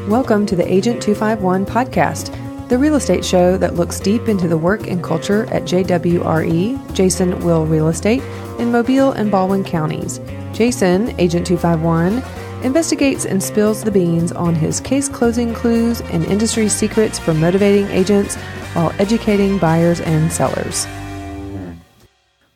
Welcome to the Agent 251 podcast, the real estate show that looks deep into the work and culture at JWRE, Jason Will Real Estate, in Mobile and Baldwin counties. Jason, Agent 251, investigates and spills the beans on his case closing clues and industry secrets for motivating agents while educating buyers and sellers.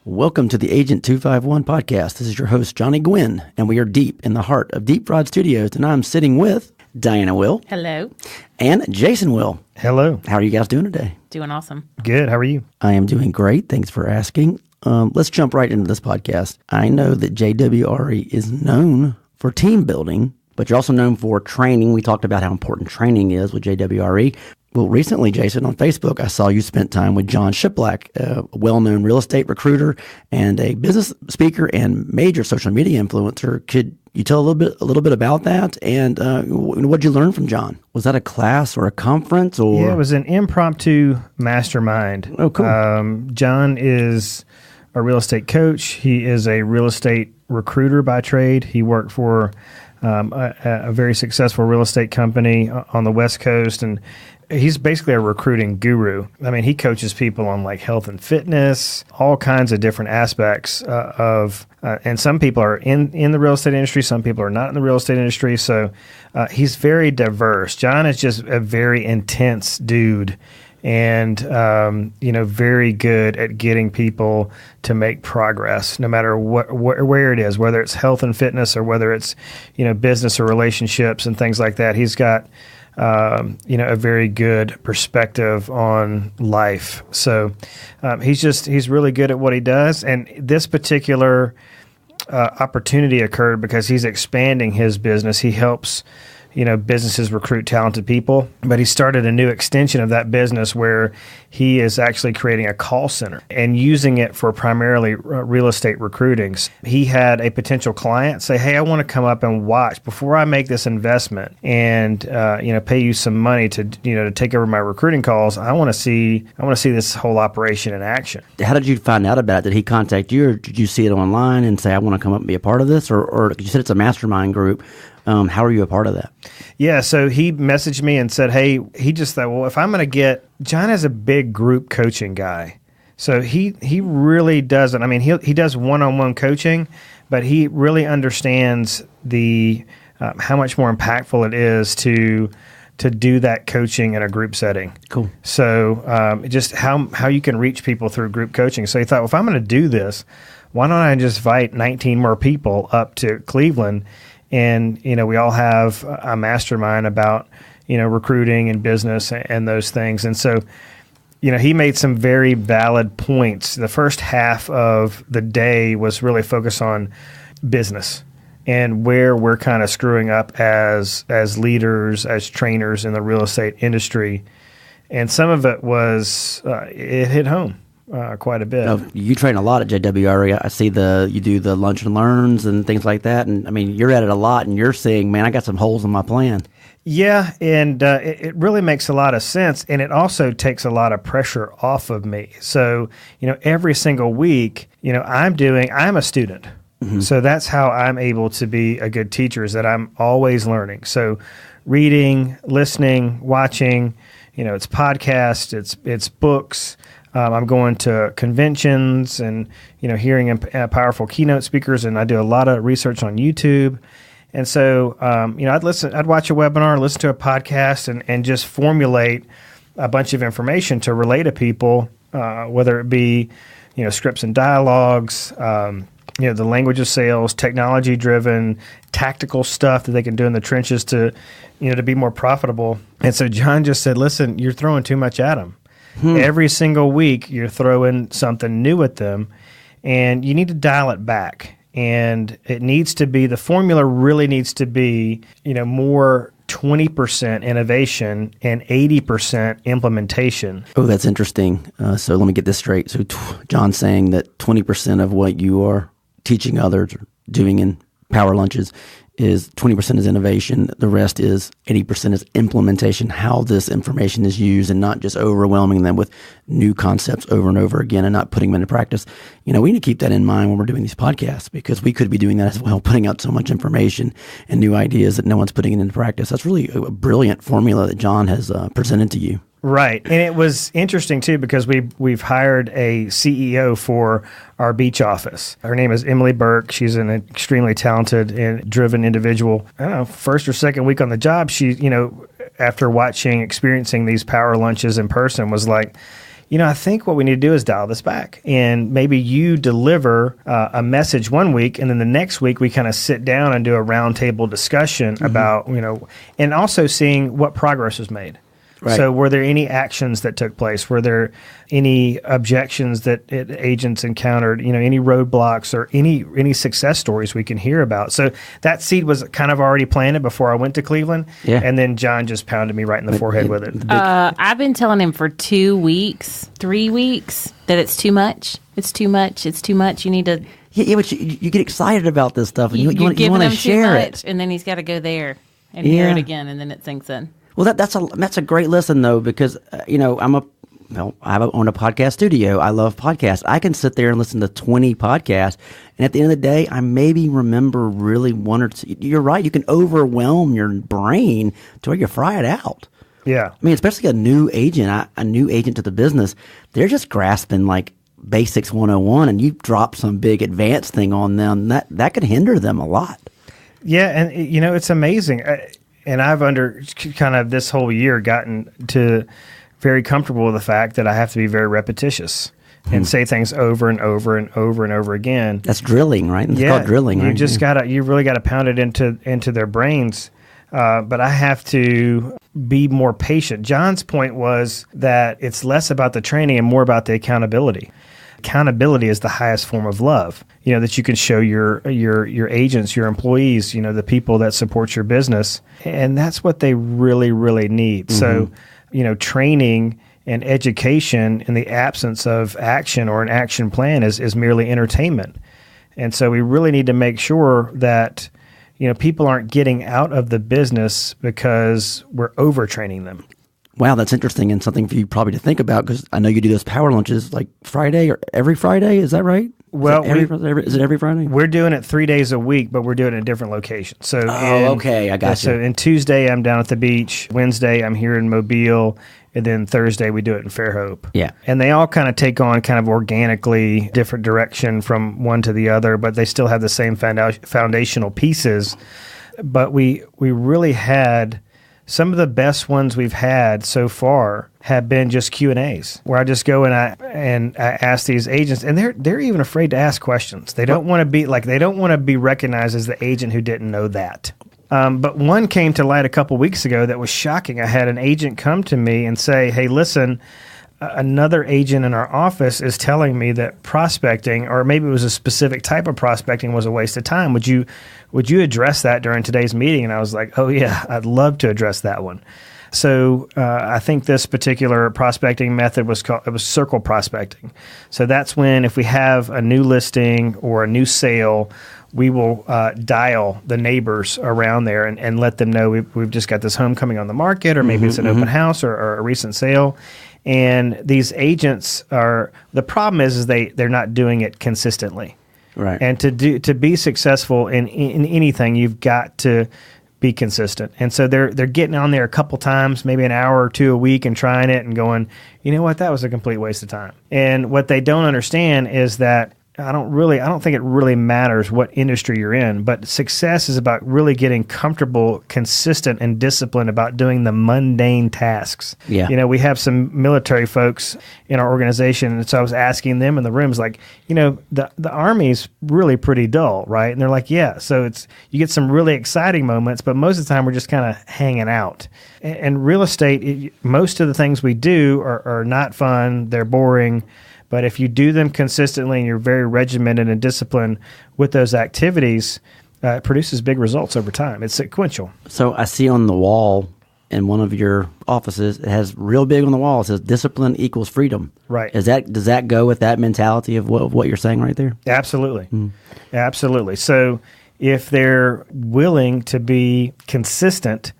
Welcome to the Agent 251 podcast. This is your host, Johnny Gwynn, and we are deep in the heart of Deep Fraud Studios, and I'm sitting with Diana Will. Hello. And Jason Will. Hello. How are you guys doing today? Doing awesome. Good. How are you? I am doing great. Thanks for asking. Let's jump right into this podcast. I know that JWRE is known for team building, but you're also known for training. We talked about how important training is with JWRE. Well, recently, Jason, on Facebook, I saw you spent time with Jon Cheplak, a well-known real estate recruiter and a business speaker and major social media influencer. Could you tell a little bit about that? And what did you learn from Jon? Was that a class or a conference? Or Yeah, it was an impromptu mastermind. Oh, cool. Jon is a real estate coach. He is a real estate recruiter by trade. He worked for a very successful real estate company on the West Coast, and he's basically a recruiting guru. I mean, he coaches people on like health and fitness, all kinds of different aspects and some people are in the real estate industry, some people are not in the real estate industry. So he's very diverse. Jon is just a very intense dude and, very good at getting people to make progress, no matter where it is, whether it's health and fitness or whether it's, business or relationships and things like that. He's got a very good perspective on life. So he's really good at what he does. And this particular opportunity occurred because he's expanding his business. He helps businesses recruit talented people, but he started a new extension of that business where he is actually creating a call center and using it for primarily real estate recruiting. He had a potential client say, "Hey, I want to come up and watch before I make this investment and pay you some money to take over my recruiting calls. I want to see this whole operation in action." How did you find out about it? Did he contact you, or did you see it online and say, "I want to come up and be a part of this"? Or you said it's a mastermind group. How are you a part of that? Yeah, so he messaged me and said, hey, he just thought, well, if I'm going to get, Jon is a big group coaching guy. So he really doesn't, he does one-on-one coaching, but he really understands the how much more impactful it is to do that coaching in a group setting. Cool. So just how you can reach people through group coaching. So he thought, well, if I'm going to do this, why don't I just invite 19 more people up to Cleveland? And, we all have a mastermind about, recruiting and business and those things. And so, he made some very valid points. The first half of the day was really focused on business and where we're kind of screwing up as leaders, as trainers in the real estate industry. And some of it was, it hit home. Quite a bit. You train a lot at JWRE. I see you do the lunch and learns and things like that. And you're at it a lot, and you're seeing, man, I got some holes in my plan. Yeah, and it really makes a lot of sense, and it also takes a lot of pressure off of me. So, every single week, I'm a student. Mm-hmm. So that's how I'm able to be a good teacher, is that I'm always learning. So reading, listening, watching, it's podcasts, it's books. I'm going to conventions and, hearing powerful keynote speakers, and I do a lot of research on YouTube. And so, I'd watch a webinar, listen to a podcast, and just formulate a bunch of information to relay to people, whether it be, scripts and dialogues, the language of sales, technology-driven, tactical stuff that they can do in the trenches to be more profitable. And so Jon just said, listen, you're throwing too much at them. Every single week, you're throwing something new at them, and you need to dial it back. And the formula really needs to be, more 20% innovation and 80% implementation. Oh, that's interesting. So let me get this straight. So Jon's saying that 20% of what you are teaching others or doing in power lunches is 20% is innovation. The rest is 80% is implementation, how this information is used, and not just overwhelming them with new concepts over and over again and not putting them into practice. We need to keep that in mind when we're doing these podcasts, because we could be doing that as well, putting out so much information and new ideas that no one's putting it into practice. That's really a brilliant formula that John has presented to you. Right. And it was interesting, too, because we've hired a CEO for our beach office. Her name is Emily Burke. She's an extremely talented and driven individual. I don't know, first or second week on the job, she, after experiencing these power lunches in person, was like, I think what we need to do is dial this back. And maybe you deliver a message one week, and then the next week we kind of sit down and do a roundtable discussion about, and also seeing what progress was made. Right. So were there any actions that took place? Were there any objections that agents encountered, any roadblocks or any success stories we can hear about? So that seed was kind of already planted before I went to Cleveland. Yeah. And then John just pounded me right in the forehead with it. I've been telling him for 2 weeks, 3 weeks that it's too much. It's too much. It's too much. You need to... Yeah, but you get excited about this stuff, and you want to share it. And then he's got to go there and hear it again, and then it sinks in. Well, that's a great listen, though, because I own a podcast studio. I love podcasts. I can sit there and listen to 20 podcasts, and at the end of the day, I maybe remember really one or two. You're right. You can overwhelm your brain to where you fry it out. Yeah. I mean, especially a new agent to the business, they're just grasping like basics 101, and you drop some big advanced thing on them. That could hinder them a lot. Yeah, and it's amazing. And I've under kind of this whole year gotten to very comfortable with the fact that I have to be very repetitious and say things over and over and over and over again. That's drilling, right? It's called drilling, right? You really got to pound it into their brains. But I have to be more patient. John's point was that it's less about the training and more about the accountability. Accountability is the highest form of love, that you can show your agents, your employees, the people that support your business. And that's what they really, really need. Mm-hmm. So, training and education in the absence of action or an action plan is merely entertainment. And so we really need to make sure that, people aren't getting out of the business because we're overtraining them. Wow, that's interesting and something for you probably to think about, because I know you do those power lunches like Friday or every Friday. Is that right? Well, is it every Friday? We're doing it 3 days a week, but we're doing it in different locations. So, okay, I got you. So, in Tuesday I'm down at the beach. Wednesday I'm here in Mobile, and then Thursday we do it in Fairhope. Yeah, and they all kind of take on kind of organically different direction from one to the other, but they still have the same foundational pieces. But we really had. Some of the best ones we've had so far have been just Q&As, where I just go and I ask these agents, and they're even afraid to ask questions. They don't want to be recognized as the agent who didn't know that. But one came to light a couple weeks ago that was shocking. I had an agent come to me and say, "Hey, listen, another agent in our office is telling me that prospecting, or maybe it was a specific type of prospecting, was a waste of time. Would you address that during today's meeting?" And I was like, "Oh yeah, I'd love to address that one." So I think this particular prospecting method was circle prospecting. So that's when, if we have a new listing or a new sale, we will dial the neighbors around there and let them know we've just got this home coming on the market, or maybe it's an open house or a recent sale. And these agents the problem is they're not doing it consistently. Right. And to be successful in anything, you've got to be consistent. And so they're getting on there a couple times, maybe an hour or two a week, and trying it and going, you know what, that was a complete waste of time. And what they don't understand is that I don't think it really matters what industry you're in, but success is about really getting comfortable, consistent, and disciplined about doing the mundane tasks. Yeah. We have some military folks in our organization, and so I was asking them in the rooms, like, the Army's really pretty dull, right? And they're like, yeah. So you get some really exciting moments, but most of the time we're just kind of hanging out. And real estate, most of the things we do are not fun, they're boring. But if you do them consistently and you're very regimented and disciplined with those activities, it produces big results over time. It's sequential. So I see on the wall in one of your offices, it has real big on the wall, it says discipline equals freedom. Right. Does that go with that mentality of what you're saying right there? Absolutely. Absolutely. So, if they're willing to be consistent,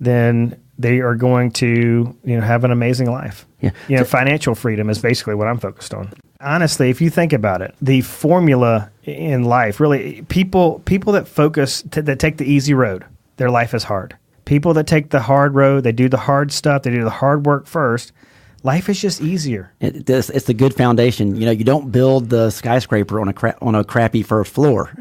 then they are going to, have an amazing life. Yeah. Financial freedom is basically what I'm focused on. Honestly, if you think about it, the formula in life, really, people that take the easy road, their life is hard. People that take the hard road, they do the hard stuff, they do the hard work first, life is just easier. It's the good foundation. You don't build the skyscraper on a crappy first floor.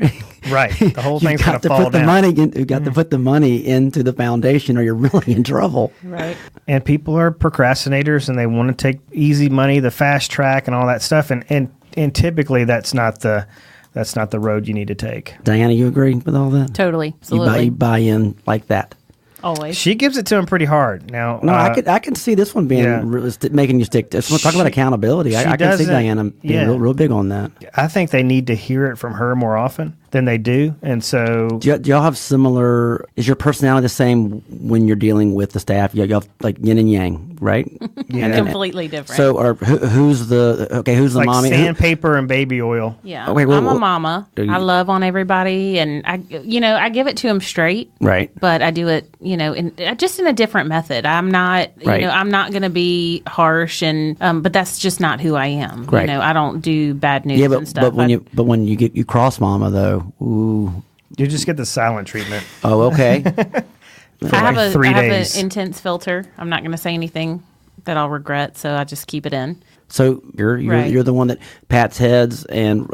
Right. The whole thing's going to fall down. You got to put the money into the foundation, or you're really in trouble. Right. And people are procrastinators, and they want to take easy money, the fast track, and all that stuff. And typically, that's not the road you need to take. Diana, you agree with all that? Totally. Absolutely. You buy in like that. Always. She gives it to him pretty hard. Now, No, I can see this one being making you stick. Talk about accountability. I can see Diana being real big on that. I think they need to hear it from her more often than they do, and so do y'all have similar? Is your personality the same when you're dealing with the staff? Y'all have like yin and yang, right? Completely different. So, who's the like mommy? Sandpaper and baby oil. Yeah, I'm a mama. I love on everybody, and I give it to them straight, right? But I do it, just in a different method. I'm not, I'm not going to be harsh, and but that's just not who I am. Right. I don't do bad news and stuff. But when you cross mama though, ooh, you just get the silent treatment. Oh, okay. I have 3 an days. intense filter. I'm not going to say anything that I'll regret, so I just keep it in. So you're the one that pats heads and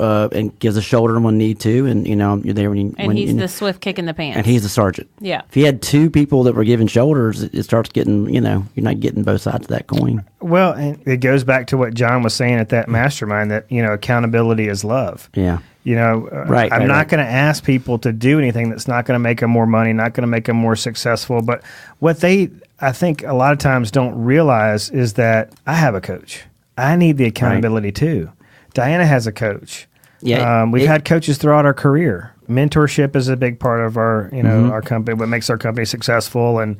gives a shoulder when need to, and you're there when he's the swift kick in the pants. And he's the sergeant. Yeah. If you had two people that were giving shoulders, it starts getting you're not getting both sides of that coin. Well, and it goes back to what John was saying at that mastermind, that accountability is love. Yeah. I'm not going to ask people to do anything that's not going to make them more money, not going to make them more successful. But what I think a lot of times don't realize is that I have a coach. I need the accountability too. Diana has a coach. Yeah, we've had coaches throughout our career. Mentorship is a big part of our, our company, what makes our company successful. And,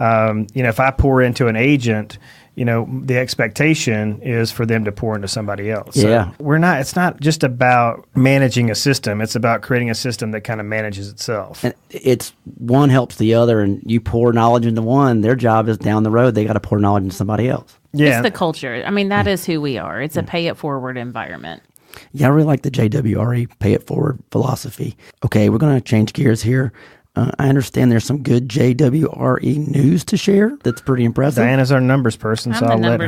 if I pour into an agent, the expectation is for them to pour into somebody else. Yeah. So it's not just about managing a system. It's about creating a system that kind of manages itself. And it's one helps the other, and you pour knowledge into one, their job is down the road. They got to pour knowledge into somebody else. Yeah. It's the culture. I mean, that is who we are. It's a pay it forward environment. Yeah, I really like the JWRE pay it forward philosophy. Okay, we're going to change gears here. I understand there's some good JWRE news to share. That's pretty impressive. Diana's our numbers person, so I'll let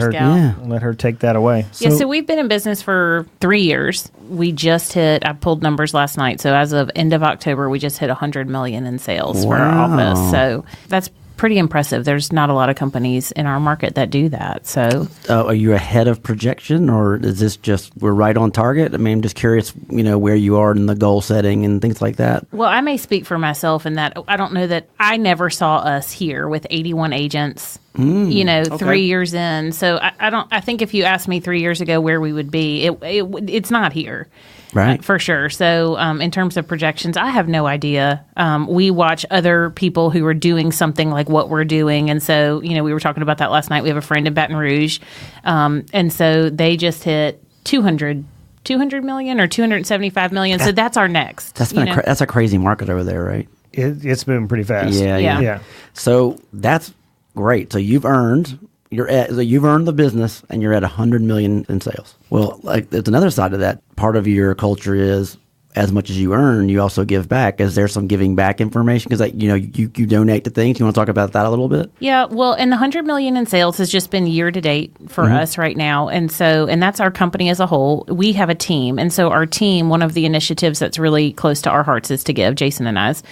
her take that away. So we've been in business for 3 years. We just I pulled numbers last night. So as of end of October, we just hit 100 million in sales for our office. So that's pretty impressive. There's not a lot of companies in our market that do that. So, are you ahead of projection, or is this just we're right on target? I mean, I'm just curious, where you are in the goal setting and things like that. Well, I may speak for myself in that I don't know that I never saw us here with 81 agents. 3 years in. So I think if you asked me 3 years ago where we would be, it's not here. Right. For sure. So in terms of projections, I have no idea. We watch other people who are doing something like what we're doing. And so, we were talking about that last night. We have a friend in Baton Rouge. And so they just hit 200 million or 275 million. So that's our next. That's a crazy market over there, right? It's moving pretty fast. Yeah. So that's great. So you've earned the business, and you're at 100 million in sales. Well, there's another side of that. Part of your culture is, as much as you earn, you also give back. Is there some giving back information? Because you donate to things. You want to talk about that a little bit? Yeah. Well, and the 100 million in sales has just been year to date for us right now, and that's our company as a whole. We have a team, and so our team. One of the initiatives that's really close to our hearts is to give. Jason and I's.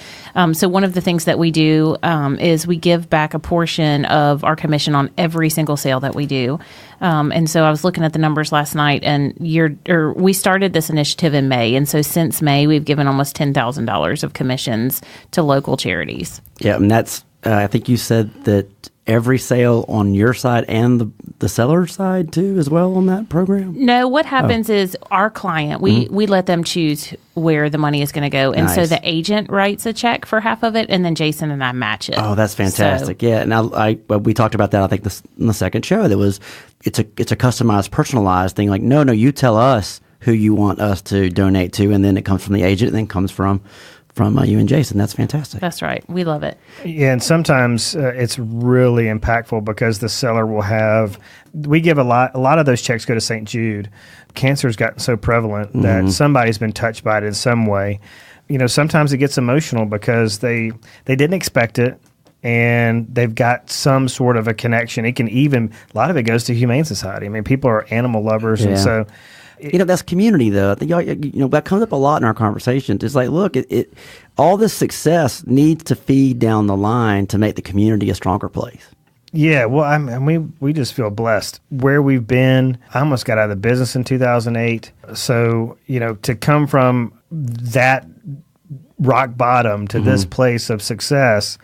So one of the things that we do is we give back a portion of our commission on every single sale that we do. And so I was looking at the numbers last night, and we started this initiative in May, and so since May, we've given almost $10,000 of commissions to local charities. Yeah, and that's, I think you said that every sale on your side and the seller side too as well on that program? No, what happens is our client, we let them choose where the money is going to go. And so the agent writes a check for half of it, and then Jason and I match it. Oh, that's fantastic. Yeah, and we talked about that, I think, in the second show. It's a customized, personalized thing. Like, no, you tell us who you want us to donate to, and then it comes from the agent, and then comes from from you and Jason. That's fantastic. That's right. We love it. Yeah, and sometimes it's really impactful because the seller will have. We give a lot of those checks go to St. Jude. Cancer's gotten so prevalent that somebody's been touched by it in some way. Sometimes it gets emotional because they didn't expect it, and they've got some sort of a connection. It can even, a lot of it goes to Humane Society. I mean, people are animal lovers, and so. That's community, though. That comes up a lot in our conversations. It's like, look, all this success needs to feed down the line to make the community a stronger place. Yeah, well, we just feel blessed where we've been. I almost got out of the business in 2008. So, to come from that rock bottom to this place of success,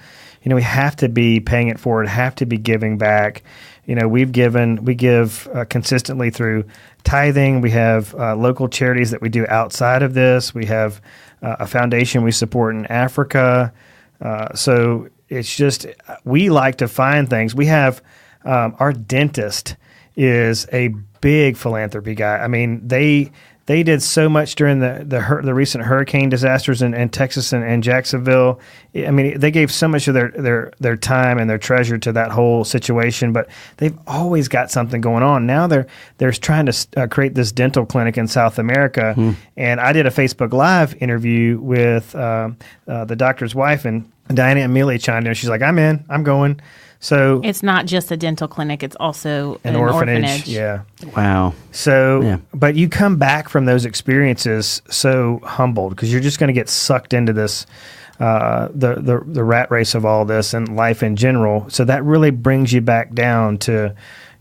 we have to be paying it forward, have to be giving back. We give consistently through tithing. We have local charities that we do outside of this. We have a foundation we support in Africa. So it's just, we like to find things. We have our dentist is a big philanthropy guy. I mean, they did so much during the recent hurricane disasters in Texas and Jacksonville. I mean, they gave so much of their time and their treasure to that whole situation, but they've always got something going on. Now they're trying to create this dental clinic in South America, and I did a Facebook Live interview with the doctor's wife, and Diana immediately chimed in. She's like, I'm in, I'm going. So it's not just a dental clinic; it's also an orphanage. Yeah. Wow. So, but you come back from those experiences so humbled because you're just going to get sucked into this, the rat race of all this and life in general. So that really brings you back down to,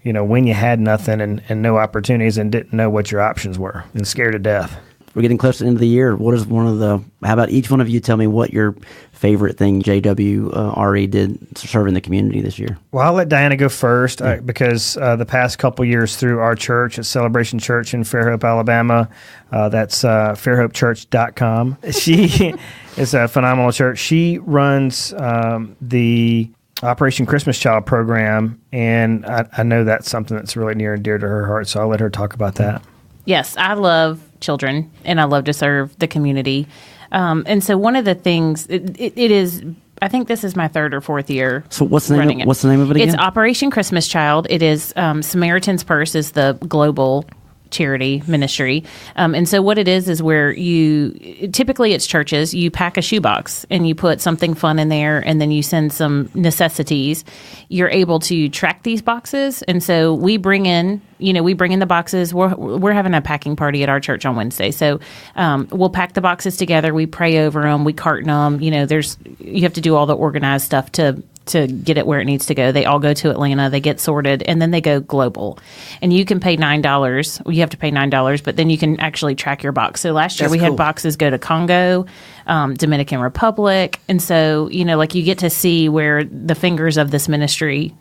when you had nothing and no opportunities and didn't know what your options were and scared to death. We're getting close to the end of the year. What is how about each one of you tell me what your favorite thing JWRE did to serve in the community this year? Well, I'll let Diana go first because the past couple years through our church at Celebration Church in Fairhope, Alabama, that's fairhopechurch.com. She is a phenomenal church. She runs the Operation Christmas Child program, and I know that's something that's really near and dear to her heart, so I'll let her talk about that. Yes, I love children, and I love to serve the community. And so one of the things, it is, I think this is my third or fourth year. So what's the name of it again? It's Operation Christmas Child. It is Samaritan's Purse is the global charity ministry. And so what it is where typically it's churches, you pack a shoebox and you put something fun in there and then you send some necessities. You're able to track these boxes. And so we bring in the boxes. We're having a packing party at our church on Wednesday. So we'll pack the boxes together. We pray over them. We carton them. You have to do all the organized stuff to get it where it needs to go. They all go to Atlanta. They get sorted, and then they go global. And you can pay $9. You have to pay $9, but then you can actually track your box. So last year we had boxes go to Congo, Dominican Republic. And so, you get to see where the fingers of this ministry,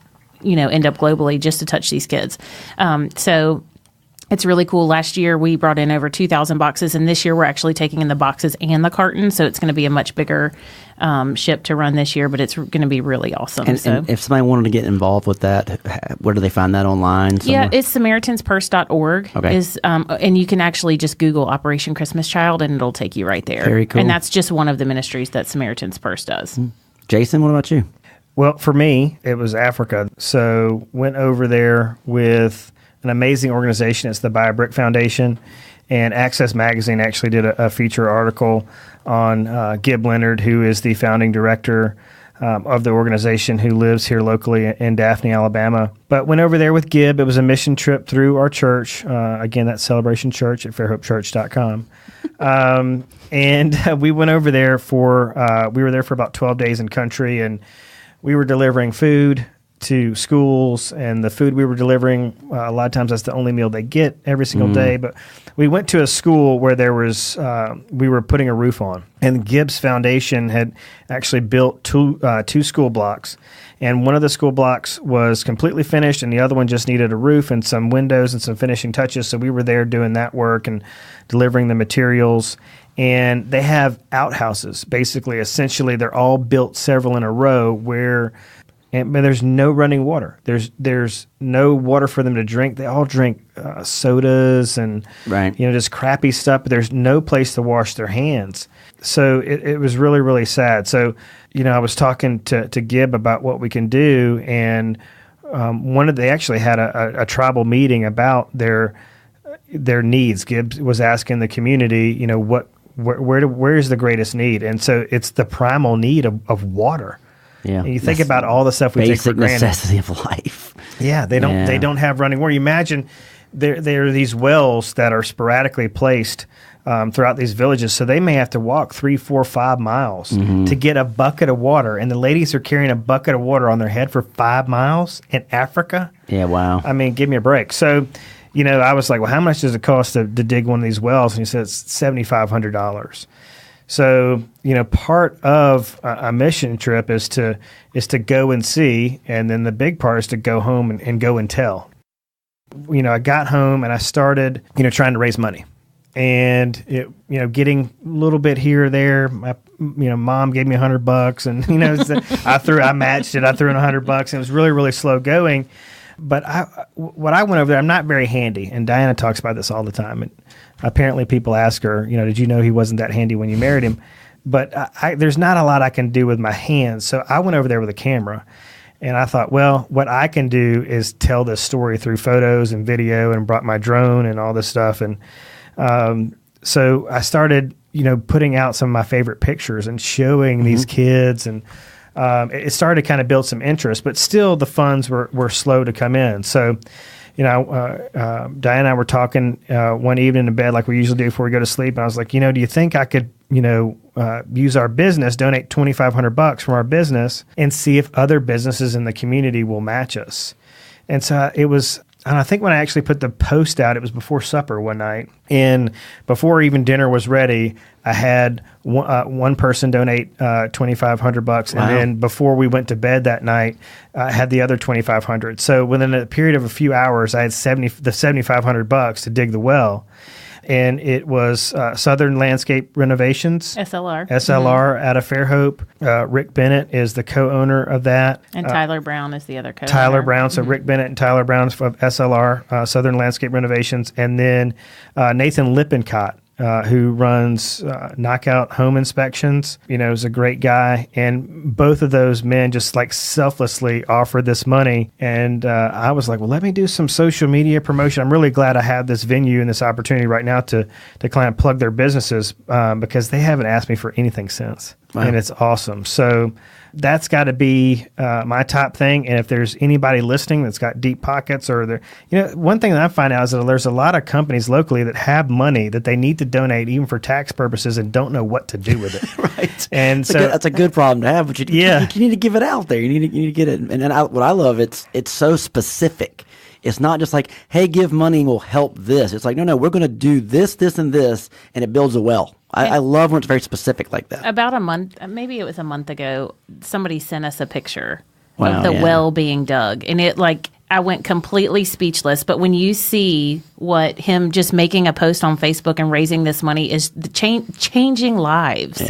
end up globally just to touch these kids. So it's really cool. Last year, we brought in over 2,000 boxes, and this year we're actually taking in the boxes and the cartons, so it's going to be a much bigger ship to run this year, but it's going to be really awesome. And if somebody wanted to get involved with that, where do they find that online? Somewhere? Yeah, it's SamaritansPurse.org. Okay. And you can actually just Google Operation Christmas Child, and it'll take you right there. Very cool. And that's just one of the ministries that Samaritan's Purse does. Jason, what about you? Well, for me, it was Africa. So went over there with an amazing organization. It's the Buy a Brick Foundation. And Access Magazine actually did a feature article on Gib Leonard, who is the founding director of the organization, who lives here locally in Daphne, Alabama. But went over there with Gib. It was a mission trip through our church. Again, that's Celebration Church at fairhopechurch.com. And we went over there we were there for about 12 days in country, and we were delivering food to schools, and the food we were delivering, a lot of times that's the only meal they get every single day. But we went to a school where there was, we were putting a roof on, and Gibbs Foundation had actually built two school blocks, and one of the school blocks was completely finished, and the other one just needed a roof and some windows and some finishing touches. So we were there doing that work and delivering the materials. And they have outhouses, basically. Essentially, they're all built several in a row where but there's no running water. There's no water for them to drink. They all drink sodas and just crappy stuff. But there's no place to wash their hands. So it was really, really sad. So I was talking to Gib about what we can do, and they actually had a tribal meeting about their needs. Gib was asking the community, where is the greatest need, and so it's the primal need of water. Yeah, and you think about all the stuff we take for granted. Basic necessity of life. Yeah, they don't have running water. You imagine there are these wells that are sporadically placed throughout these villages, so they may have to walk 3, 4, 5 miles to get a bucket of water, and the ladies are carrying a bucket of water on their head for 5 miles in Africa. Yeah, wow. I mean, give me a break. So, I was like, well, how much does it cost to dig one of these wells? And he said it's $7,500. So, part of a mission trip is to go and see, and then the big part is to go home and go and tell. I got home and I started, trying to raise money, and getting a little bit here or there. My, mom gave me $100, and I matched it. I threw in $100, and it was really, really slow going. But what I went over there, I'm not very handy, and Diana talks about this all the time. And apparently, people ask her, did you know he wasn't that handy when you married him? But there's not a lot I can do with my hands, so I went over there with a camera, and I thought, well, what I can do is tell this story through photos and video, and brought my drone and all this stuff, and so I started, putting out some of my favorite pictures and showing these kids, and it started to kind of build some interest, but still the funds were slow to come in. So, Diane and I were talking one evening in bed like we usually do before we go to sleep, and I was like, do you think I could, use our business, donate $2,500 from our business, and see if other businesses in the community will match us? And so it was. And I think when I actually put the post out, it was before supper one night. And before even dinner was ready, I had one person donate $2,500. Wow. And then before we went to bed that night, I had the other $2,500. So within a period of a few hours, I had the $7,500 to dig the well. And it was Southern Landscape Renovations. SLR out of Fairhope. Rick Bennett is the co-owner of that. And Tyler Brown is the other co-owner. Tyler Brown. So Rick Bennett and Tyler Brown of SLR, Southern Landscape Renovations. And then Nathan Lippincott, who runs Knockout Home Inspections, is a great guy. And both of those men just like selflessly offered this money. And I was like, well, let me do some social media promotion. I'm really glad I have this venue and this opportunity right now to kind of plug their businesses because they haven't asked me for anything since. Wow. And it's awesome. So that's got to be my top thing. And if there's anybody listening that's got deep pockets or one thing that I find out is that there's a lot of companies locally that have money that they need to donate even for tax purposes and don't know what to do with it. Right. And that's a good problem to have, but you need to give it out there. You need to get it. And what I love, it's so specific. It's not just like, hey, give money and we'll help this. It's like, no, we're going to do this, this, and this, and it builds a well. I love when it's very specific like that. About a month, maybe it was a month ago, somebody sent us a picture of the well being dug. And I went completely speechless. But when you see what him just making a post on Facebook and raising this money is changing lives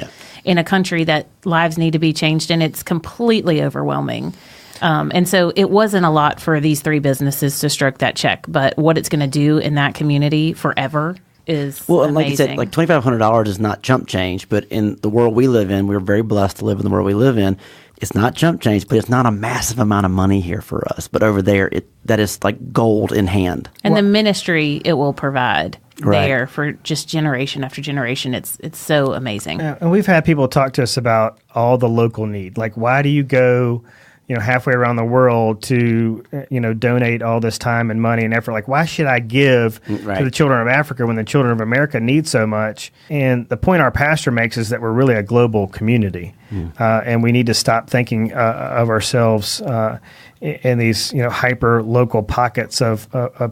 in a country that lives need to be changed, and it's completely overwhelming. And so it wasn't a lot for these 3 businesses to stroke that check, but what it's going to do in that community forever is amazing. And like you said, like $2,500 is not chump change, but in the world we live in, we're very blessed to live in the world we live in. It's not chump change, but it's not a massive amount of money here for us. But over there, that is like gold in hand. And the ministry it will provide there for just generation after generation, it's so amazing. Yeah, and we've had people talk to us about all the local need. Like, why do you go halfway around the world to, donate all this time and money and effort? Like, why should I give to the children of Africa when the children of America need so much? And the point our pastor makes is that we're really a global community. And we need to stop thinking of ourselves in these, hyper local pockets of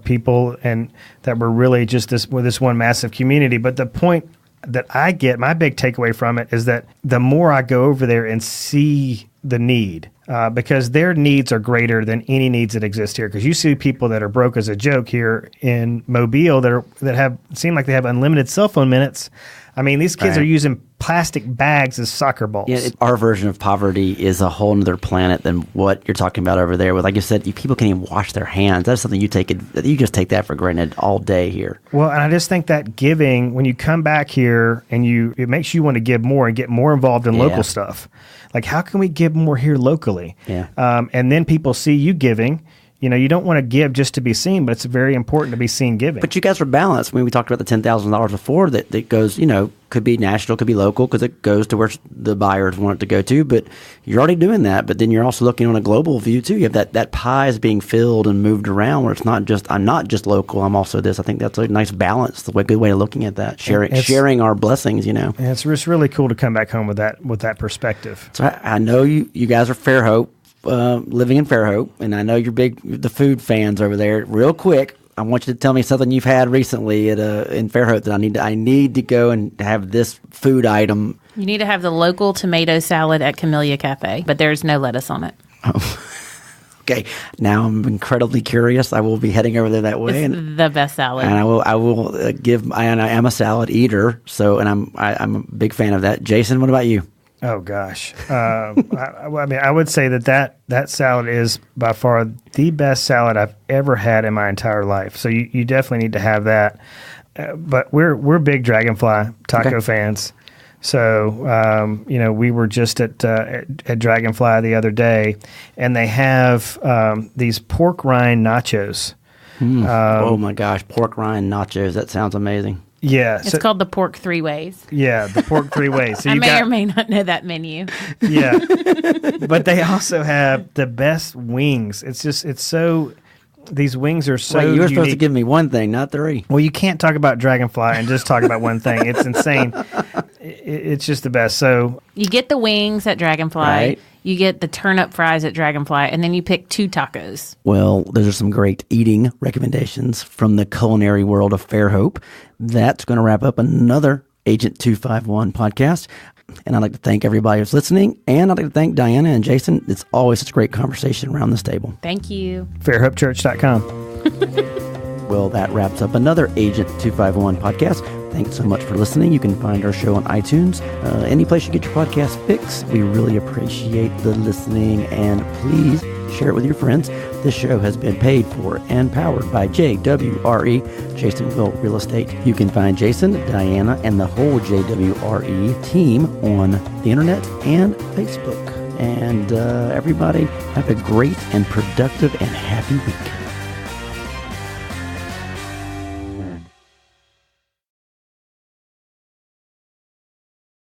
people, and that we're really just this one massive community. But the point that I get, my big takeaway from it is that the more I go over there and see the need, because their needs are greater than any needs that exist here. Because you see people that are broke as a joke here in Mobile that seem like they have unlimited cell phone minutes. I mean, these kids Right. are using plastic bags as soccer balls. Yeah, our version of poverty is a whole other planet than what you're talking about over there. With, like you said, people can't even wash their hands. That's something you just take that for granted all day here. Well, and I just think that giving, when you come back here and it makes you want to give more and get more involved in local stuff. Like, how can we give more here locally? Yeah. And then people see you giving. You know, you don't want to give just to be seen, but it's very important to be seen giving. But you guys are balanced. I mean, we talked about the $10,000 before that goes, could be national, could be local, because it goes to where the buyers want it to go to. But you're already doing that. But then you're also looking on a global view, too. You have that pie is being filled and moved around where it's not just, I'm not just local, I'm also this. I think that's a nice balance, a good way of looking at that, sharing our blessings, And it's just really cool to come back home with that perspective. So I know you guys are Fairhope. Living in Fairhope, and I know you're the food fans over there. Real quick, I want you to tell me something you've had recently in Fairhope that I need to go and have this food item. You need to have the local tomato salad at Camellia Cafe, but there's no lettuce on it. Oh. Okay, now I'm incredibly curious. I will be heading over there that way. It's the best salad. And I will give. I am a salad eater, and I'm a big fan of that. Jason, what about you? Oh gosh, I mean, I would say that salad is by far the best salad I've ever had in my entire life. So you definitely need to have that. But we're big Dragonfly taco fans. So we were just at Dragonfly the other day, and they have these pork rind nachos. Oh my gosh, pork rind nachos! That sounds amazing. Yeah. It's called the pork three ways. Yeah, the pork three ways. So I may or may not know that menu. Yeah. But they also have the best wings. These wings are so Wait, you were supposed to unique. give me one thing, not three. Well, you can't talk about Dragonfly and just talk about one thing. It's insane. It's just the best. So You get the wings at Dragonfly. Right. You get the turnip fries at Dragonfly, and then you pick 2 tacos. Well, those are some great eating recommendations from the culinary world of Fairhope. That's going to wrap up another Agent 251 podcast. And I'd like to thank everybody who's listening. And I'd like to thank Diana and Jason. It's always such a great conversation around this table. Thank you. fairhopechurch.com. Well, that wraps up another Agent 251 podcast. Thanks so much for listening. You can find our show on iTunes, any place you get your podcast fix. We really appreciate the listening, and please share it with your friends. This show has been paid for and powered by JWRE, Jason Will Real Estate. You can find Jason, Diana, and the whole JWRE team on the internet and Facebook. And everybody, have a great and productive and happy week.